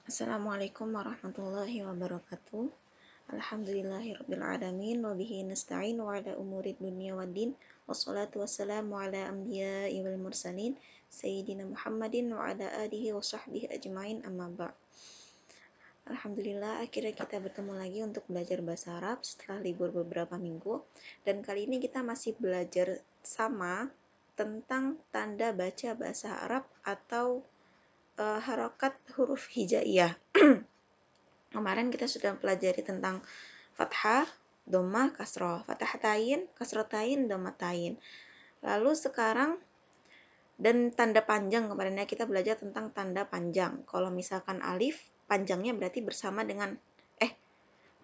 Assalamualaikum warahmatullahi wabarakatuh. Alhamdulillahirrabbilalamin. Wabihi nasta'in wa ala umurid dunia waddin. Wassalatu wassalamu ala anbiya'i wal mursalin Sayyidina Muhammadin wa ala alihi wa sahbihi ajmain, amma ba'. Alhamdulillah akhirnya kita bertemu lagi untuk belajar bahasa Arab setelah libur beberapa minggu. Dan kali ini kita masih belajar sama tentang tanda baca bahasa Arab atau harokat huruf hijaiyah. Kemarin kita sudah pelajari tentang fathah, dhammah, kasroh, fathatain, kasrotain, dhammatain. Lalu sekarang dan tanda panjang, kemarinnya kita belajar tentang tanda panjang. Kalau misalkan alif, panjangnya berarti bersama dengan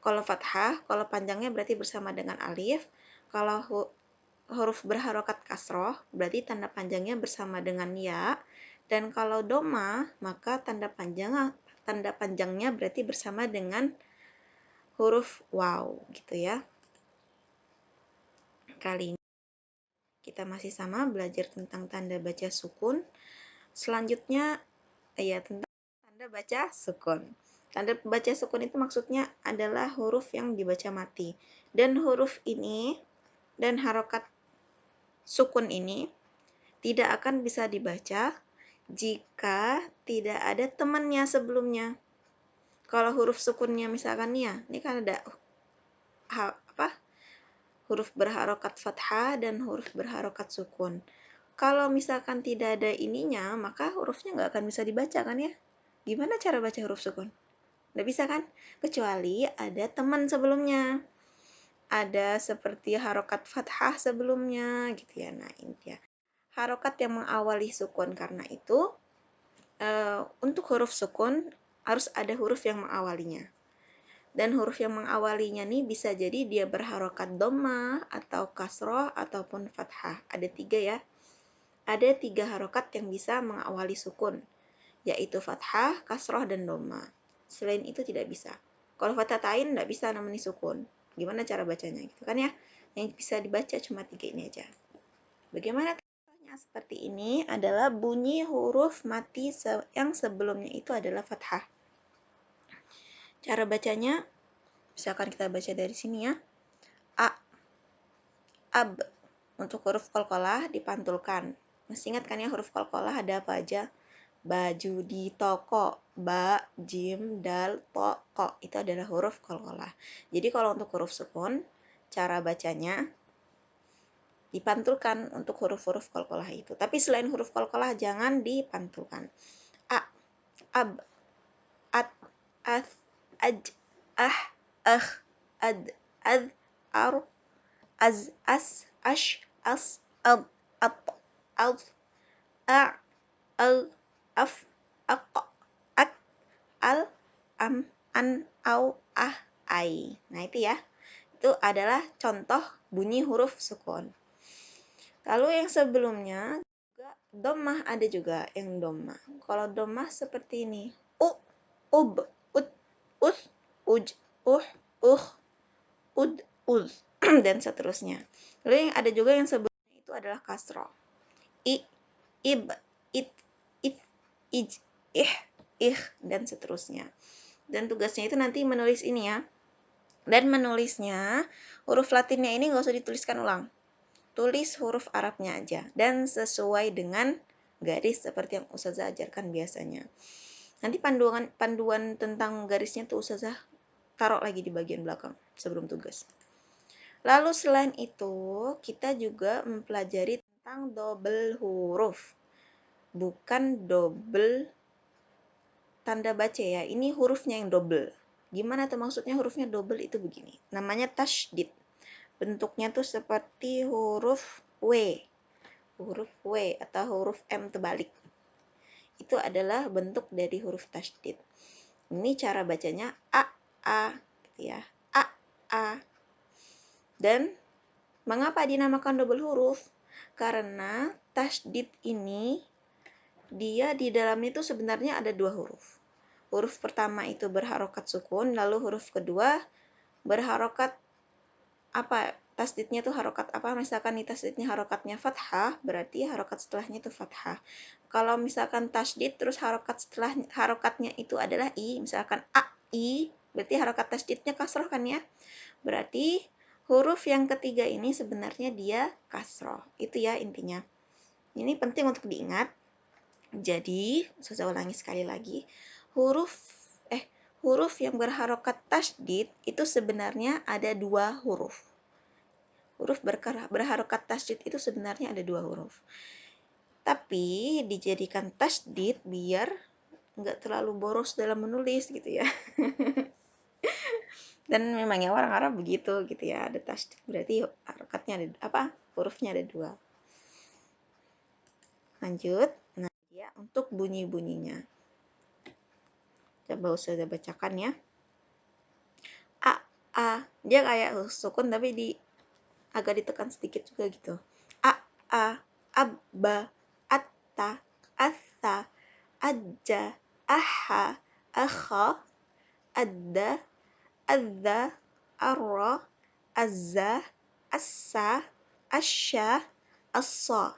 kalau fathah, kalau panjangnya berarti bersama dengan alif. Kalau huruf berharokat kasroh, berarti tanda panjangnya bersama dengan ya. Dan kalau dhammah, maka tanda panjangnya berarti bersama dengan huruf waw, gitu ya. Kali ini kita masih sama belajar tentang tanda baca sukun. Selanjutnya ya tentang tanda baca sukun. Tanda baca sukun itu maksudnya adalah huruf yang dibaca mati. Dan huruf ini dan harokat sukun ini tidak akan bisa dibaca jika tidak ada temannya sebelumnya. Kalau huruf sukunnya misalkan ya, ini kan ada huruf berharokat fathah dan huruf berharokat sukun. Kalau misalkan tidak ada ininya, maka hurufnya nggak akan bisa dibaca kan ya? Gimana cara baca huruf sukun? Nggak bisa kan? Kecuali ada teman sebelumnya. Ada seperti harokat fathah sebelumnya gitu ya. Nah ini ya. Harokat yang mengawali sukun, karena itu untuk huruf sukun harus ada huruf yang mengawalinya. Dan huruf yang mengawalinya nih bisa jadi dia berharokat dhammah atau kasroh ataupun fathah. Ada 3 ya. Ada 3 harokat yang bisa mengawali sukun, yaitu fathah, kasroh, dan dhammah. Selain itu tidak bisa. Kalau fathatain nggak bisa namanya sukun. Gimana cara bacanya gitu kan ya? Yang bisa dibaca cuma 3 ini aja. Bagaimana contohnya? Seperti ini adalah bunyi huruf mati yang sebelumnya itu adalah fathah. Cara bacanya, misalkan kita baca dari sini ya. A, ab. Untuk huruf qalqalah dipantulkan. Masih ingat kan ya huruf qalqalah ada apa aja? Baju di toko, ba, jim, dal, to, ko. Itu adalah huruf qalqalah. Jadi kalau untuk huruf sukun, cara bacanya dipantulkan untuk huruf-huruf qalqalah itu. Tapi selain huruf qalqalah jangan dipantulkan. A, ab, at, ath, aj, ah, ad, ar, az, as, ash, as, ad, at, al, af, ak, al, an, au, ai. Nah itu ya. Itu adalah contoh bunyi huruf sukun. Lalu yang sebelumnya juga dhammah, ada juga yang dhammah. Kalau dhammah seperti ini. Ub, ud, us, uj, ud, uz, dan seterusnya. Lalu yang ada juga yang sebelumnya itu adalah kasroh. Ib, it, ij, ih, dan seterusnya. Dan tugasnya itu nanti menulis ini ya. Dan menulisnya, huruf latinnya ini nggak usah dituliskan ulang. Tulis huruf Arabnya aja. Dan sesuai dengan garis seperti yang Ustazah ajarkan biasanya. Nanti panduan tentang garisnya tuh Ustazah taruh lagi di bagian belakang sebelum tugas. Lalu selain itu, kita juga mempelajari tentang double huruf. Bukan double tanda baca ya. Ini hurufnya yang double. Gimana tuh maksudnya hurufnya double itu begini. Namanya tasydid. Bentuknya tuh seperti huruf W. Huruf W atau huruf M terbalik. Itu adalah bentuk dari huruf tasydid. Ini cara bacanya a gitu ya. A. Dan mengapa dinamakan double huruf? Karena tasydid ini dia di dalamnya itu sebenarnya ada 2 huruf. Huruf pertama itu berharokat sukun, lalu huruf kedua berharokat tasdidnya tuh harokat apa, misalkan nih tasdidnya harokatnya fathah, berarti harokat setelahnya itu fathah. Kalau misalkan tasdid terus harokatnya itu adalah i, misalkan a i, berarti harokat tasdidnya kasroh kan ya. Berarti huruf yang ketiga ini sebenarnya dia kasroh. Itu ya intinya. Ini penting untuk diingat. Jadi, saya ulangi sekali lagi. Huruf yang berharokat tasdid itu sebenarnya ada dua huruf. Huruf berharokat tasdid itu sebenarnya ada dua huruf. Tapi dijadikan tasdid biar nggak terlalu boros dalam menulis gitu ya. Dan memangnya orang Arab begitu gitu ya, ada tasdid berarti harokatnya ada apa? Hurufnya ada dua. Lanjut. Nah, ya untuk bunyi-bunyinya. Coba saya bacakan ya. A. Dia kayak sukun tapi agak ditekan sedikit juga gitu. A, abba, atta, atha, ajja, aha, akha, adda, adza, arra, azza, assa, asya, assa.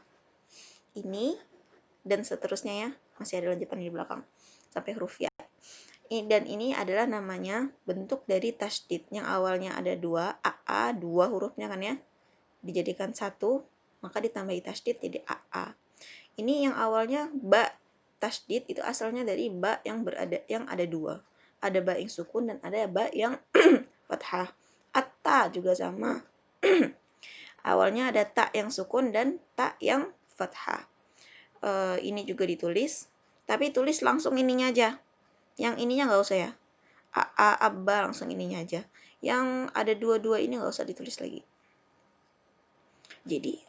Ini dan seterusnya ya. Masih ada lanjutan di belakang sampai huruf ya. Dan ini adalah namanya bentuk dari tasdid yang awalnya ada dua, AA, dua hurufnya kan ya, dijadikan satu, maka ditambahi tasdid jadi AA. Ini yang awalnya ba tasdid itu asalnya dari ba yang ada dua. Ada ba yang sukun dan ada ba yang fathah. Atta juga sama. Awalnya ada ta yang sukun dan ta yang fathah. Ini juga ditulis, tapi tulis langsung ininya aja. Yang ininya nggak usah ya. Abba langsung ininya aja. Yang ada dua-dua ini nggak usah ditulis lagi. Jadi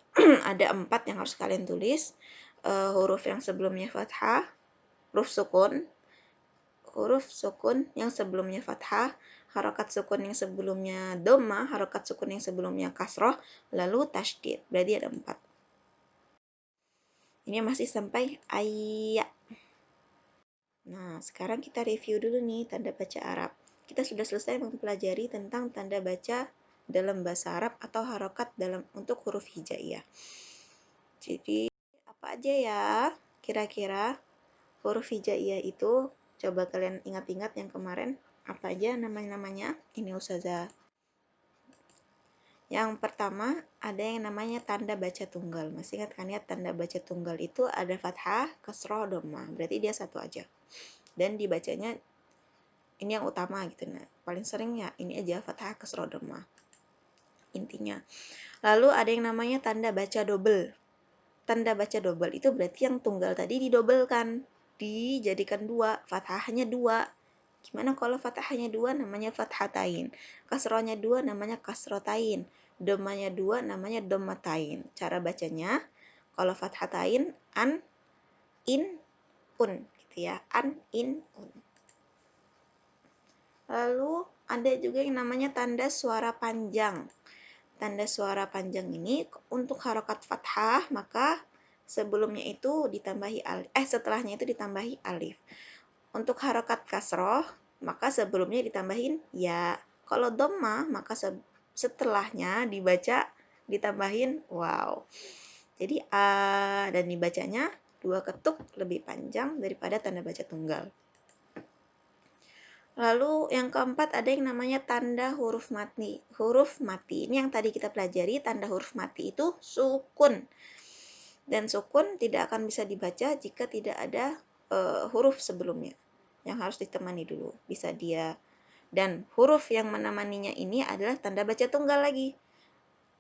ada 4 yang harus kalian tulis. Huruf yang sebelumnya fathah, huruf sukun yang sebelumnya fathah, harokat sukun yang sebelumnya dhamma, harokat sukun yang sebelumnya kasroh, lalu tasydid. Berarti ada 4. Ini masih sampai ayat. Nah, sekarang kita review dulu nih tanda baca Arab. Kita sudah selesai mempelajari tentang tanda baca dalam bahasa Arab atau harokat untuk huruf hijaiyah. Jadi, apa aja ya kira-kira huruf hijaiyah itu? Coba kalian ingat-ingat yang kemarin. Apa aja namanya? Ini Ustazah. Yang pertama, ada yang namanya tanda baca tunggal. Masih ingat kan ya, tanda baca tunggal itu ada fathah, kasroh, dhamma. Berarti dia satu aja. Dan dibacanya ini yang utama gitu. Nah, paling sering ya ini aja fathah, kasroh, dhamma. Intinya. Lalu ada yang namanya tanda baca double. Tanda baca double itu berarti yang tunggal tadi didobelkan, dijadikan dua, fathahnya dua. Gimana kalau fathahnya dua namanya fathatain, kasrohnya dua namanya kasrotain, dhammanya dua namanya dhammatain. Cara bacanya kalau fathatain an, in, un gitu ya, an, in, un. Lalu ada juga yang namanya tanda suara panjang. Tanda suara panjang ini untuk harokat fathah maka sebelumnya itu ditambahi setelahnya itu ditambahi alif. Untuk harokat kasroh maka sebelumnya ditambahin ya. Kalau dhamma maka setelahnya ditambahin wow. Jadi a dan dibacanya 2 ketuk lebih panjang daripada tanda baca tunggal. Lalu yang keempat ada yang namanya tanda huruf mati. Huruf mati ini yang tadi kita pelajari, tanda huruf mati itu sukun. Dan sukun tidak akan bisa dibaca jika tidak ada huruf sebelumnya yang harus ditemani dulu. Bisa dia. Dan huruf yang menemaninya ini adalah tanda baca tunggal lagi.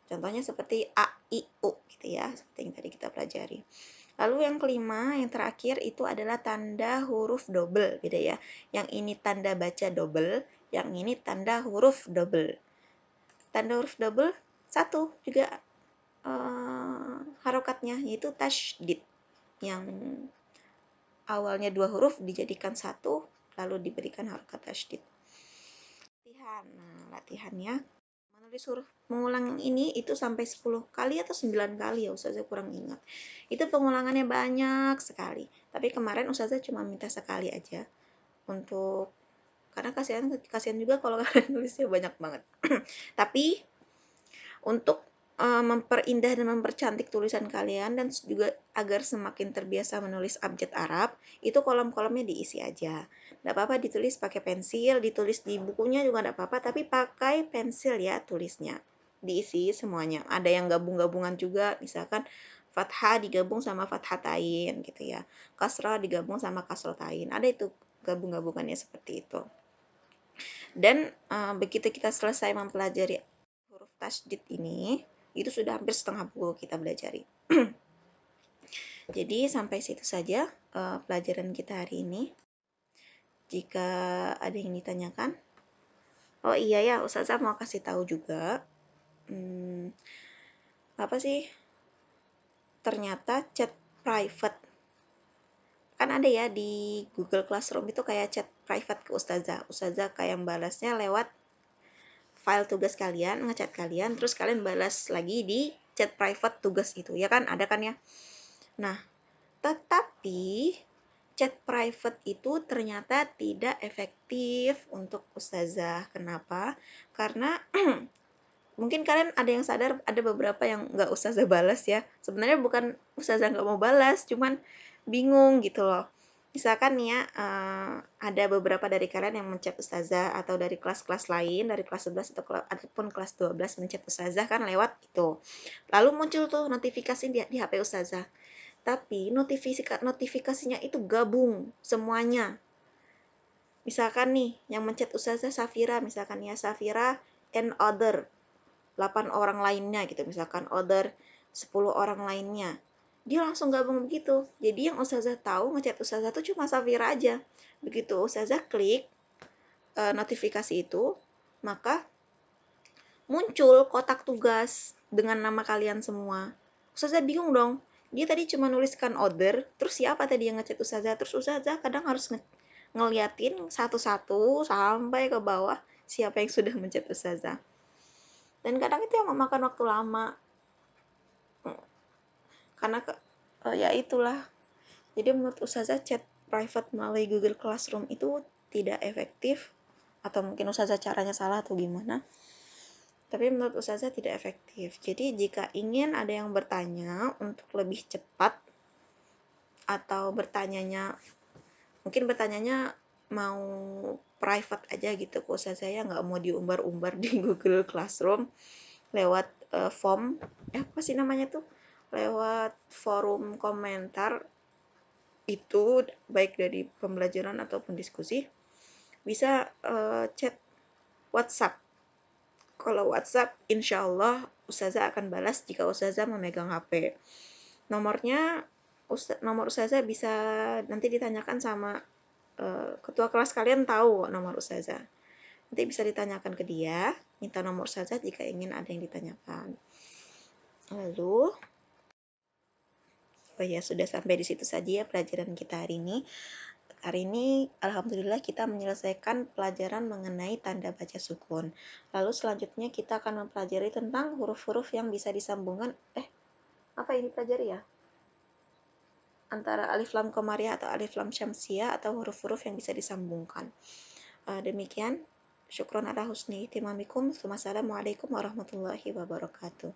Contohnya seperti A, I, U gitu ya, seperti yang tadi kita pelajari. Lalu yang kelima, yang terakhir itu adalah tanda huruf double, beda ya. Yang ini tanda baca double, yang ini tanda huruf double. Tanda huruf double satu juga harokatnya, yaitu tasydid. Yang awalnya 2 huruf dijadikan satu, lalu diberikan harokat tasydid. Latihannya menulis huruf mengulang yang ini itu sampai 10 kali atau 9 kali ya, Ustazah kurang ingat. Itu pengulangannya banyak sekali. Tapi kemarin Ustazah cuma minta sekali aja karena kasihan juga kalau kalian nulisnya banyak banget. Tapi untuk memperindah dan mempercantik tulisan kalian dan juga agar semakin terbiasa menulis abjad Arab, itu kolom-kolomnya diisi aja. Nggak apa-apa ditulis pakai pensil, ditulis di bukunya juga nggak apa-apa, tapi pakai pensil ya tulisnya. Diisi semuanya. Ada yang gabung-gabungan juga, misalkan fathah digabung sama fathatain gitu ya. Kasrah digabung sama kasrotain. Ada itu gabung-gabungannya seperti itu. Dan begitu kita selesai mempelajari huruf tasydid ini, itu sudah hampir setengah buku kita pelajari. Jadi sampai situ saja pelajaran kita hari ini. Jika ada yang ditanyakan, oh iya ya, Ustazah mau kasih tahu juga, apa sih? Ternyata chat private kan ada ya di Google Classroom itu kayak chat private ke Ustazah. Ustazah kayak balasnya lewat file tugas kalian, ngechat kalian, terus kalian balas lagi di chat private tugas itu, ya kan? Ada kan ya? Nah, tetapi chat private itu ternyata tidak efektif untuk Ustazah. Kenapa? Karena mungkin kalian ada yang sadar ada beberapa yang nggak Ustazah balas ya. Sebenarnya bukan Ustazah nggak mau balas, cuman bingung gitu loh. Misalkan nih ya, ada beberapa dari kalian yang menchat Ustazah atau dari kelas-kelas lain, dari kelas 11 ataupun kelas 12 menchat Ustazah kan lewat itu. Lalu muncul tuh notifikasi di HP Ustazah. Tapi notifikasinya itu gabung semuanya. Misalkan nih, yang menchat Ustazah Safira, misalkan ya Safira and other 8 orang lainnya gitu, misalkan other 10 orang lainnya. Dia langsung gabung begitu. Jadi yang Ustazah tahu ngechat Ustazah tuh cuma Safira aja. Begitu Ustazah klik notifikasi itu, maka muncul kotak tugas dengan nama kalian semua. Ustazah bingung dong. Dia tadi cuma nuliskan order, terus siapa tadi yang ngechat Ustazah? Terus Ustazah kadang harus ngeliatin satu-satu sampai ke bawah siapa yang sudah menchat Ustazah. Dan kadang itu yang memakan waktu lama. Karena ya itulah. Jadi menurut Ustazah chat private melalui Google Classroom itu tidak efektif, atau mungkin Ustazah caranya salah atau gimana. Tapi menurut Ustazah tidak efektif. Jadi jika ingin ada yang bertanya untuk lebih cepat, atau mungkin bertanyanya mau private aja gitu ke Ustazah ya, nggak mau diumbar-umbar di Google Classroom lewat form, apa sih namanya tuh, lewat forum komentar itu, baik dari pembelajaran ataupun diskusi, bisa chat WhatsApp. Kalau WhatsApp, insya Allah Ustazah akan balas jika Ustazah memegang HP. Nomor Ustazah bisa nanti ditanyakan sama ketua kelas kalian, tahu nomor Ustazah. Nanti bisa ditanyakan ke dia, minta nomor Ustazah jika ingin ada yang ditanyakan. Lalu, oh ya, sudah sampai di situ saja ya pelajaran kita hari ini. Hari ini alhamdulillah kita menyelesaikan pelajaran mengenai tanda baca sukun. Lalu selanjutnya kita akan mempelajari tentang huruf-huruf yang bisa disambungkan. Apa ini pelajari ya? Antara alif lam komariah atau alif lam syamsiah atau huruf-huruf yang bisa disambungkan. Demikian. Syukron ala husni ihtimamikum. Wassalamualaikum warahmatullahi wabarakatuh.